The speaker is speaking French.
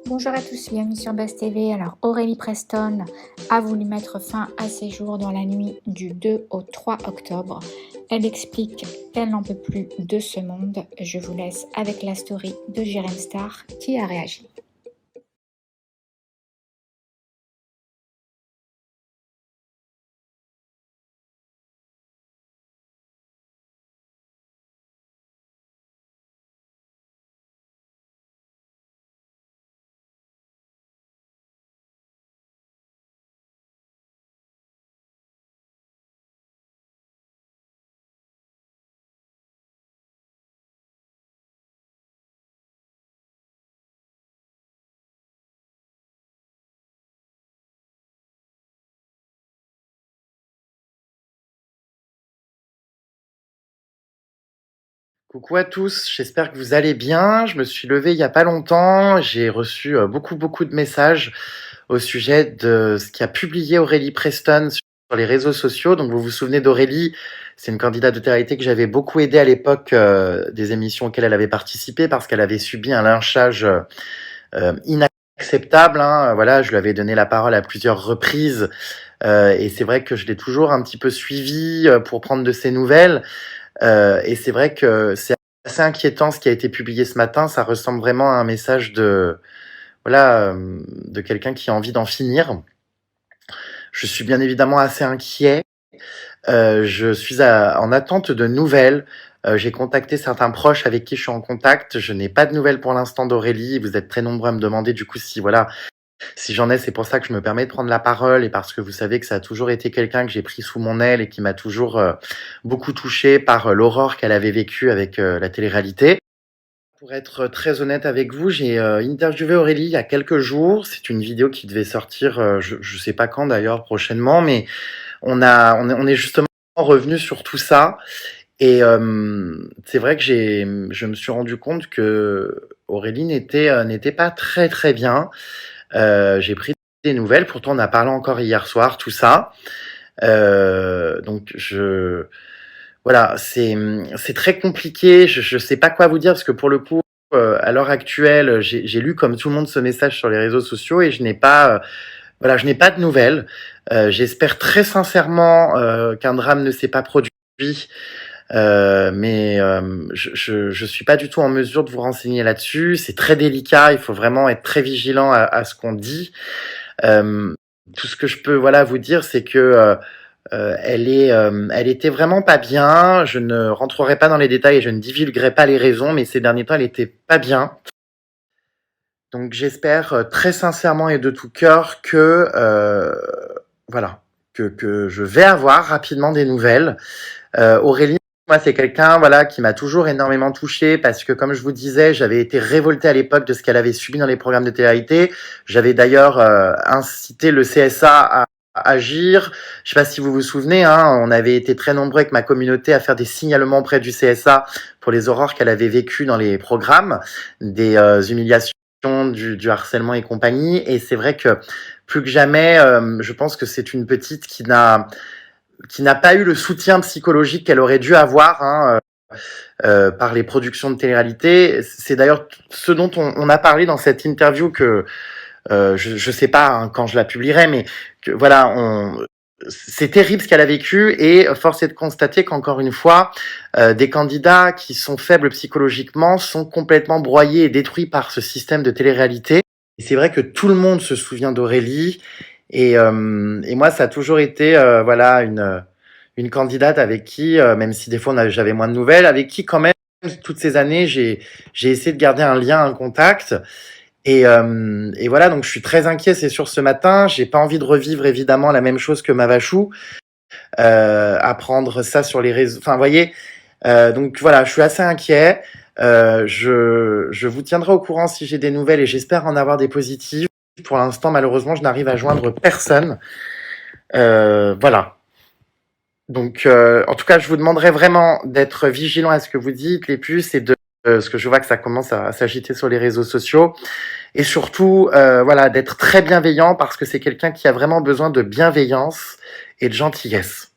Bonjour à tous, bienvenue sur Buzz TV. Alors Aurélie Preston a voulu mettre fin à ses jours dans la nuit du 2 au 3 octobre. Elle explique qu'elle n'en peut plus de ce monde. Je vous laisse avec la story de Jérém Star qui a réagi. Coucou à tous, j'espère que vous allez bien. Je me suis levé il y a pas longtemps. J'ai reçu beaucoup de messages au sujet de ce qu'a publié Aurélie Preston sur les réseaux sociaux. Donc vous vous souvenez d'Aurélie, c'est une candidate de télé-réalité que j'avais beaucoup aidé à l'époque des émissions auxquelles elle avait participé parce qu'elle avait subi un lynchage inacceptable. Hein. Voilà, je lui avais donné la parole à plusieurs reprises et c'est vrai que je l'ai toujours un petit peu suivie pour prendre de ses nouvelles. Et c'est vrai que c'est assez inquiétant ce qui a été publié ce matin. Ça ressemble vraiment à un message de quelqu'un qui a envie d'en finir. Je suis bien évidemment assez inquiet. Je suis en attente de nouvelles. J'ai contacté certains proches avec qui je suis en contact. Je n'ai pas de nouvelles pour l'instant d'Aurélie. Vous êtes très nombreux à me demander du coup si j'en ai, c'est pour ça que je me permets de prendre la parole et parce que vous savez que ça a toujours été quelqu'un que j'ai pris sous mon aile et qui m'a toujours beaucoup touché par l'aurore qu'elle avait vécue avec la télé-réalité. Pour être très honnête avec vous, j'ai interviewé Aurélie il y a quelques jours. C'est une vidéo qui devait sortir, je sais pas quand d'ailleurs, prochainement, mais on est justement revenu sur tout ça. Et c'est vrai que je me suis rendu compte que Aurélie n'était pas très bien. J'ai pris des nouvelles, pourtant on a parlé encore hier soir, tout ça. Donc voilà, c'est très compliqué. Je sais pas quoi vous dire parce que pour le coup, à l'heure actuelle, j'ai lu comme tout le monde ce message sur les réseaux sociaux et voilà, je n'ai pas de nouvelles. J'espère très sincèrement qu'un drame ne s'est pas produit. Mais je suis pas du tout en mesure de vous renseigner là-dessus. C'est très délicat. Il faut vraiment être très vigilant à ce qu'on dit. Euh, Tout ce que je peux voilà vous dire, c'est que elle était vraiment pas bien. Je ne rentrerai pas dans les détails et je ne divulguerai pas les raisons, mais ces derniers temps, elle était pas bien. Donc j'espère très sincèrement et de tout cœur que voilà que je vais avoir rapidement des nouvelles. Aurélie, moi, c'est quelqu'un voilà qui m'a toujours énormément touché parce que, comme je vous disais, j'avais été révolté à l'époque de ce qu'elle avait subi dans les programmes de télé-réalité. J'avais d'ailleurs incité le CSA à agir. Je sais pas si vous vous souvenez, hein, on avait été très nombreux avec ma communauté à faire des signalements auprès du CSA pour les horreurs qu'elle avait vécues dans les programmes, des humiliations, du harcèlement et compagnie. Et c'est vrai que plus que jamais, je pense que c'est une petite qui n'a pas eu le soutien psychologique qu'elle aurait dû avoir par les productions de télé-réalité. C'est d'ailleurs ce dont on a parlé dans cette interview que je sais pas hein, quand je la publierai, mais que voilà, c'est terrible ce qu'elle a vécu et force est de constater qu'encore une fois, des candidats qui sont faibles psychologiquement sont complètement broyés et détruits par ce système de télé-réalité. Et c'est vrai que tout le monde se souvient d'Aurélie et moi ça a toujours été voilà une candidate avec qui, même si des fois j'avais moins de nouvelles, avec qui quand même toutes ces années j'ai essayé de garder un lien, un contact. Et voilà, donc je suis très inquiet, c'est sûr, ce matin. J'ai pas envie de revivre évidemment la même chose que Mavachou, apprendre ça sur les réseaux. Enfin, vous voyez, donc voilà, je suis assez inquiet. Je vous tiendrai au courant si j'ai des nouvelles et j'espère en avoir des positives. Pour l'instant, malheureusement, je n'arrive à joindre personne. Voilà. Donc, en tout cas, je vous demanderai vraiment d'être vigilant à ce que vous dites, les puces, et de parce que je vois que ça commence à s'agiter sur les réseaux sociaux. Et surtout, voilà, d'être très bienveillant parce que c'est quelqu'un qui a vraiment besoin de bienveillance et de gentillesse.